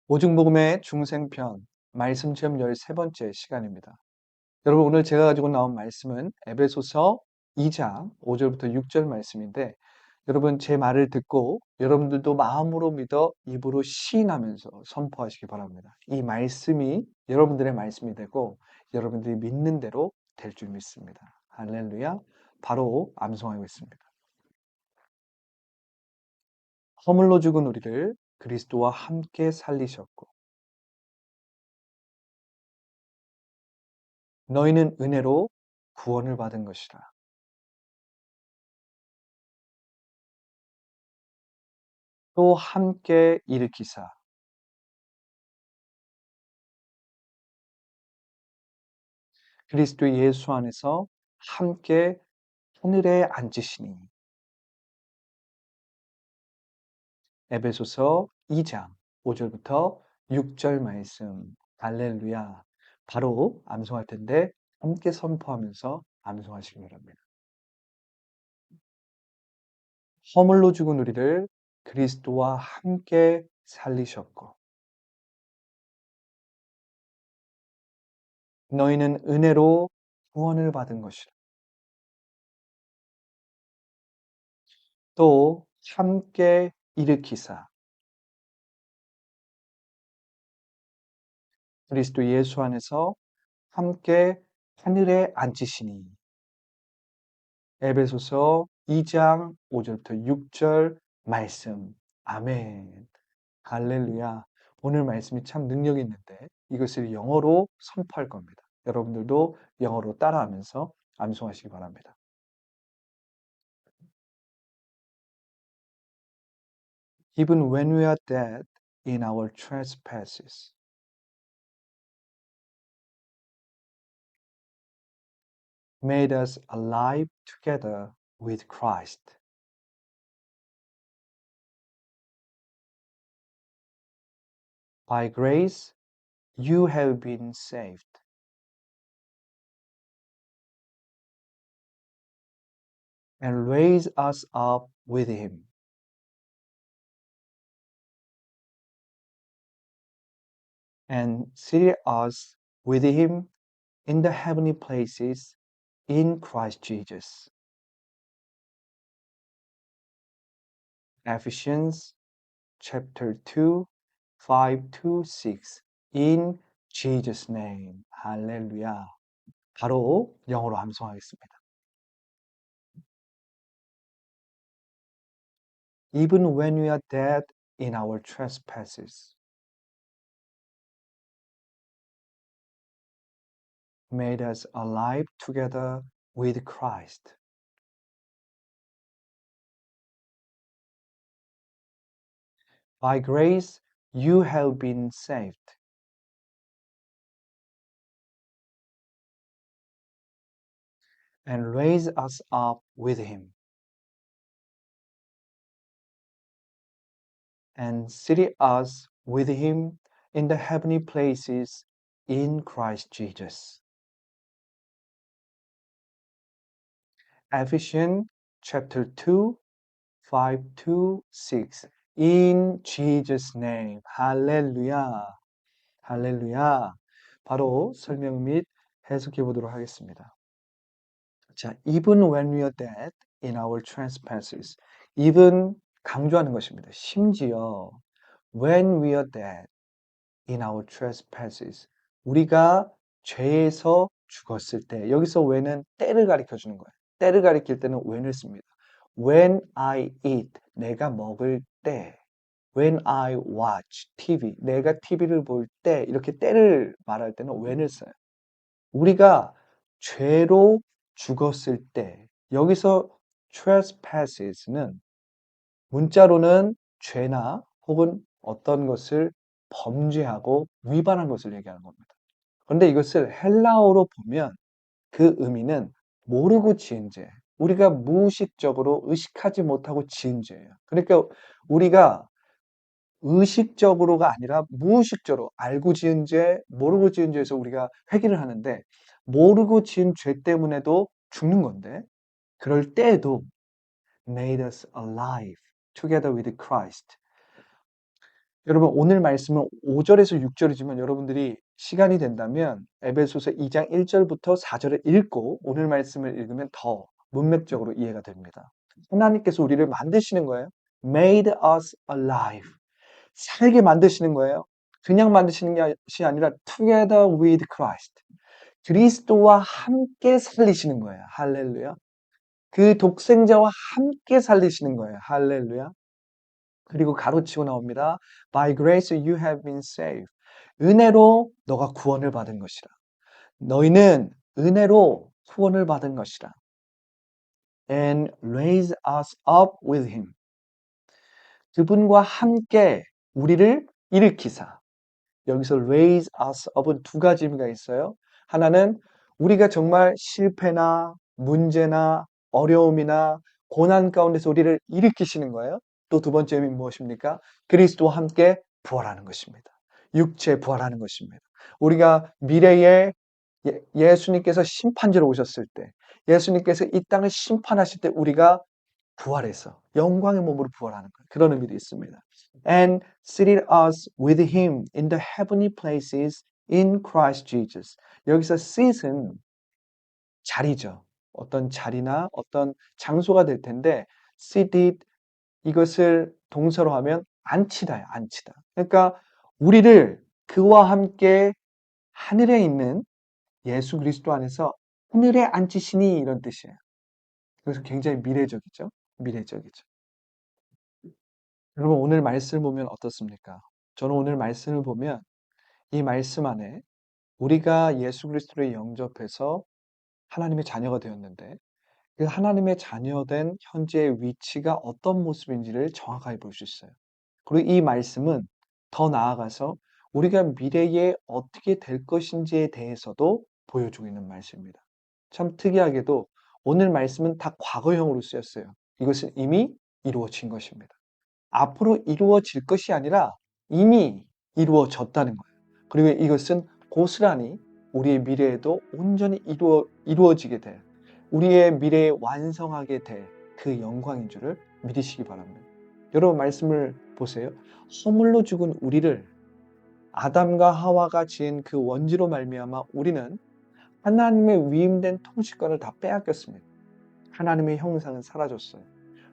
오중복음의 중생편 말씀 체험 13번째 시간입니다. 여러분 오늘 제가 가지고 나온 말씀은 에베소서 2장 5절부터 6절 말씀인데 여러분 제 말을 듣고 여러분들도 마음으로 믿어 입으로 시인하면서 선포하시기 바랍니다. 이 말씀이 여러분들의 말씀이 되고 여러분들이 믿는 대로 될 줄 믿습니다. 할렐루야. 바로 암송하겠습니다. 허물로 죽은 우리를 그리스도와 함께 살리셨고 너희는 은혜로 구원을 받은 것이라. 또 함께 일으키사 그리스도 예수 안에서 함께 하늘에 앉으시니. 에베소서 2장 5절부터 6절 말씀. 할렐루야. 바로 암송할 텐데 함께 선포하면서 암송하시기 바랍니다. 허물로 죽은 우리를 그리스도와 함께 살리셨고 너희는 은혜로 구원을 받은 것이라. 또 함께 일으키사 그리스도 예수 안에서 함께 하늘에 앉으시니. 에베소서 2장 5절부터 6절 말씀. 아멘. 할렐루야. 오늘 말씀이 참 능력이 있는데 이것을 영어로 선포할 겁니다. 여러분들도 영어로 따라하면서 암송하시기 바랍니다. Even when we are dead in our trespasses, made us alive together with Christ. By grace you have been saved. And raise us up with him. And seated us with him in the heavenly places in Christ Jesus. Ephesians chapter 2, 5 to 6. In Jesus' name. 할렐루야. 바로 영어로 암송하겠습니다. Even when we are dead in our trespasses, made us alive together with Christ. By grace you have been saved. And raise us up with him. And seated us with him in the heavenly places in Christ Jesus. Ephesians chapter 2, 5 to 6. In Jesus' name. 할렐루야. 할렐루야. 바로 설명 및 해석해 보도록 하겠습니다. 자, even when we are dead in our trespasses. even 강조하는 것입니다. 심지어 when we are dead in our trespasses. 우리가 죄에서 죽었을 때. 여기서 when은 때를 가리켜 주는 거예요. 때를 가리킬 때는 when을 씁니다. When I eat, 내가 먹을 때. When I watch TV, 내가 TV를 볼 때. 이렇게 때를 말할 때는 when을 써요. 우리가 죄로 죽었을 때. 여기서 trespasses는 문자로는 죄나 혹은 어떤 것을 범죄하고 위반한 것을 얘기하는 겁니다. 그런데 이것을 헬라어로 보면 그 의미는 모르고 지은 죄, 우리가 무의식적으로 의식하지 못하고 지은 죄예요. 그러니까 우리가 의식적으로가 아니라 무의식적으로 알고 지은 죄, 모르고 지은 죄에서 우리가 회개를 하는데 모르고 지은 죄 때문에도 죽는 건데 그럴 때에도 made us alive together with Christ. 여러분 오늘 말씀은 5절에서 6절이지만 여러분들이 시간이 된다면 에베소서 2장 1절부터 4절을 읽고 오늘 말씀을 읽으면 더 문맥적으로 이해가 됩니다. 하나님께서 우리를 만드시는 거예요. Made us alive. 살게 만드시는 거예요. 그냥 만드시는 것이 아니라 together with Christ. 그리스도와 함께 살리시는 거예요. 할렐루야. 그 독생자와 함께 살리시는 거예요. 할렐루야. 그리고 가로치고 나옵니다. By grace you have been saved. 은혜로 너가 구원을 받은 것이라. 너희는 은혜로 구원을 받은 것이라. And raise us up with him. 그분과 함께 우리를 일으키사. 여기서 raise us up은 두 가지 의미가 있어요. 하나는 우리가 정말 실패나 문제나 어려움이나 고난 가운데서 우리를 일으키시는 거예요. 또 두 번째 의미는 무엇입니까? 그리스도와 함께 부활하는 것입니다. 육체 부활하는 것입니다. 우리가 미래에 예수님께서 심판자로 오셨을 때, 예수님께서 이 땅을 심판하실 때 우리가 부활해서 영광의 몸으로 부활하는 거예요. 그런 의미도 있습니다. And seated us with him in the heavenly places in Christ Jesus. 여기서 seat은 자리죠. 어떤 자리나 어떤 장소가 될 텐데 seated 이것을 동사로 하면 앉히다예요. 앉히다. 그러니까 우리를 그와 함께 하늘에 있는 예수 그리스도 안에서 하늘에 앉히시니 이런 뜻이에요. 그래서 굉장히 미래적이죠. 미래적이죠. 여러분 오늘 말씀을 보면 어떻습니까? 저는 오늘 말씀을 보면 이 말씀 안에 우리가 예수 그리스도를 영접해서 하나님의 자녀가 되었는데 그 하나님의 자녀된 현재의 위치가 어떤 모습인지를 정확하게 볼 수 있어요. 그리고 이 말씀은 더 나아가서 우리가 미래에 어떻게 될 것인지에 대해서도 보여주고 있는 말씀입니다. 참 특이하게도 오늘 말씀은 다 과거형으로 쓰였어요. 이것은 이미 이루어진 것입니다. 앞으로 이루어질 것이 아니라 이미 이루어졌다는 거예요. 그리고 이것은 고스란히 우리의 미래에도 온전히 이루어지게 될, 우리의 미래에 완성하게 될 그 영광인 줄을 믿으시기 바랍니다. 여러분 말씀을 보세요. 허물로 죽은 우리를 아담과 하와가 지은 그 원죄로 말미암아 우리는 하나님의 위임된 통치권을 다 빼앗겼습니다. 하나님의 형상은 사라졌어요.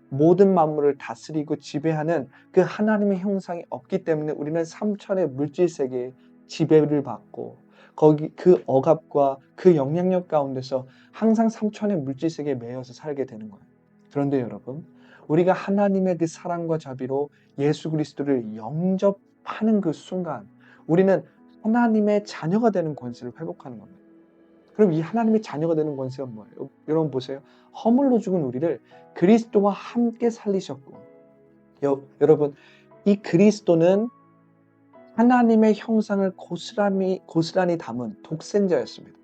모든 만물을 다스리고 지배하는 그 하나님의 형상이 없기 때문에 우리는 삼천의 물질 세계에 지배를 받고 거기 그 억압과 그 영향력 가운데서 항상 삼천의 물질 세계에 매여서 살게 되는 거예요. 그런데 여러분, 우리가 하나님의 그 사랑과 자비로 예수 그리스도를 영접하는 그 순간 우리는 하나님의 자녀가 되는 권세를 회복하는 겁니다. 그럼 이 하나님의 자녀가 되는 권세가 뭐예요? 여러분 보세요. 허물로 죽은 우리를 그리스도와 함께 살리셨고 여러분 이 그리스도는 하나님의 형상을 고스란히 담은 독생자였습니다.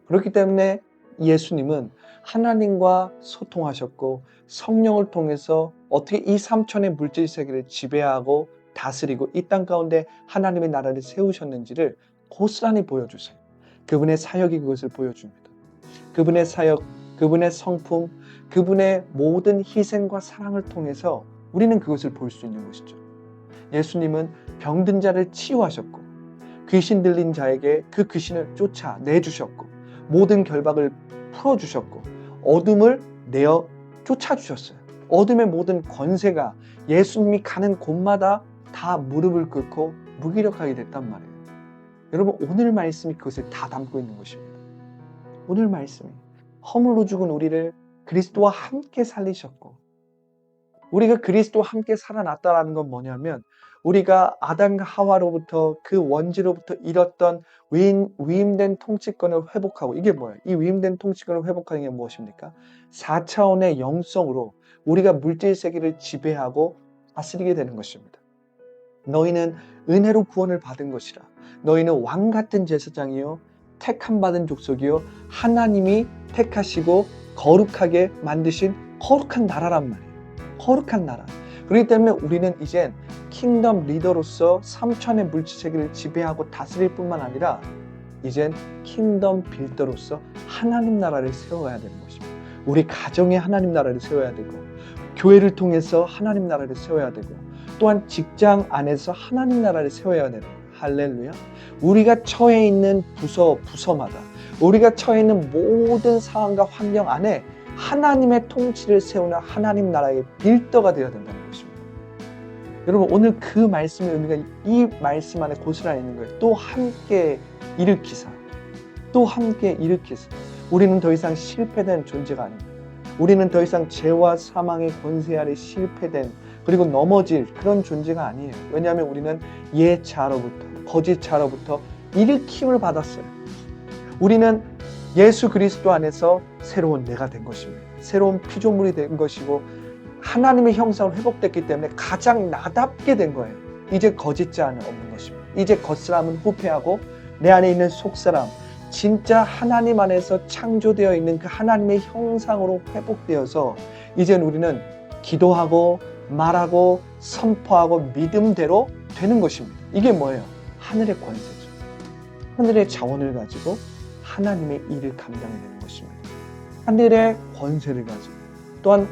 그렇기 때문에 예수님은 하나님과 소통하셨고 성령을 통해서 어떻게 이 삼천의 물질 세계를 지배하고 다스리고 이 땅 가운데 하나님의 나라를 세우셨는지를 고스란히 보여주세요. 그분의 사역이 그것을 보여줍니다. 그분의 사역, 그분의 성품, 그분의 모든 희생과 사랑을 통해서 우리는 그것을 볼 수 있는 것이죠. 예수님은 병든 자를 치유하셨고 귀신 들린 자에게 그 귀신을 쫓아내주셨고 모든 결박을 풀어주셨고 어둠을 내어 쫓아주셨어요. 어둠의 모든 권세가 예수님이 가는 곳마다 다 무릎을 꿇고 무기력하게 됐단 말이에요. 여러분 오늘 말씀이 그것을 다 담고 있는 것입니다. 오늘 말씀이 허물로 죽은 우리를 그리스도와 함께 살리셨고 우리가 그리스도와 함께 살아났다는 건 뭐냐면 우리가 아담과 하와로부터 그 원죄로부터 잃었던 위임된 통치권을 회복하고 이게 뭐예요? 이 위임된 통치권을 회복하는 게 무엇입니까? 4차원의 영성으로 우리가 물질 세계를 지배하고 다스리게 되는 것입니다. 너희는 은혜로 구원을 받은 것이라. 너희는 왕 같은 제사장이요 택함 받은 족속이요 하나님이 택하시고 거룩하게 만드신 거룩한 나라란 말이에요. 거룩한 나라. 그렇기 때문에 우리는 이젠 킹덤 리더로서 삼천의 물질 세계를 지배하고 다스릴 뿐만 아니라 이젠 킹덤 빌더로서 하나님 나라를 세워야 되는 것입니다. 우리 가정에 하나님 나라를 세워야 되고 교회를 통해서 하나님 나라를 세워야 되고 또한 직장 안에서 하나님 나라를 세워야 되는 거예요. 할렐루야. 우리가 처해 있는 부서마다 우리가 처해 있는 모든 상황과 환경 안에 하나님의 통치를 세우는 하나님 나라의 빌더가 되어야 된다는 것입니다. 여러분, 오늘 그 말씀의 의미가 이 말씀 안에 고스란히 있는 거예요. 또 함께 일으키사. 우리는 더 이상 실패된 존재가 아닙니다. 우리는 더 이상 죄와 사망의 권세 아래 실패된 그리고 넘어질 그런 존재가 아니에요. 왜냐하면 우리는 옛 자로부터, 거짓 자로부터 일으킴을 받았어요. 우리는 예수 그리스도 안에서 새로운 내가 된 것입니다. 새로운 피조물이 된 것이고 하나님의 형상으로 회복됐기 때문에 가장 나답게 된 거예요. 이제 거짓자는 없는 것입니다. 이제 겉사람은 후패하고 내 안에 있는 속사람, 진짜 하나님 안에서 창조되어 있는 그 하나님의 형상으로 회복되어서 이제 우리는 기도하고 말하고 선포하고 믿음대로 되는 것입니다. 이게 뭐예요? 하늘의 권세죠. 하늘의 자원을 가지고 하나님의 일을 감당해내는 것입니다. 하늘의 권세를 가지고 또한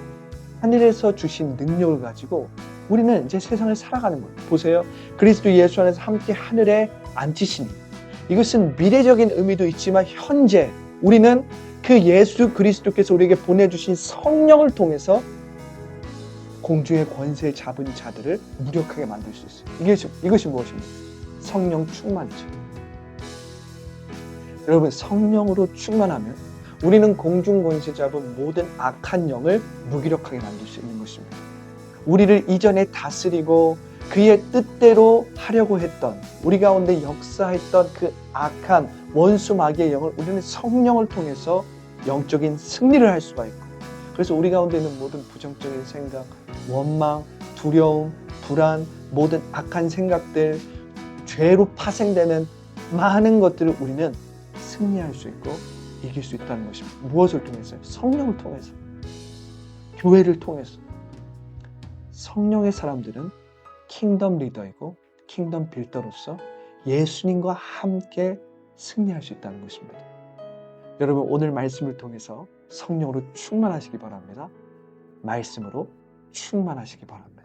하늘에서 주신 능력을 가지고 우리는 이제 세상을 살아가는 거예요. 보세요. 그리스도 예수 안에서 함께 하늘에 앉히시니 이것은 미래적인 의미도 있지만 현재 우리는 그 예수 그리스도께서 우리에게 보내주신 성령을 통해서 공중의 권세 잡은 자들을 무력하게 만들 수 있어요. 이것이 무엇입니까? 성령 충만이죠. 여러분, 성령으로 충만하면 우리는 공중 권세 잡은 모든 악한 영을 무기력하게 만들 수 있는 것입니다. 우리를 이전에 다스리고 그의 뜻대로 하려고 했던 우리 가운데 역사했던 그 악한 원수 마귀의 영을 우리는 성령을 통해서 영적인 승리를 할 수가 있고 그래서 우리 가운데 있는 모든 부정적인 생각, 원망, 두려움, 불안, 모든 악한 생각들, 죄로 파생되는 많은 것들을 우리는 승리할 수 있고 이길 수 있다는 것입니다. 무엇을 통해서요? 성령을 통해서, 교회를 통해서. 성령의 사람들은 킹덤 리더이고 킹덤 빌더로서 예수님과 함께 승리할 수 있다는 것입니다. 여러분, 오늘 말씀을 통해서 성령으로 충만하시기 바랍니다. 말씀으로 충만하시기 바랍니다.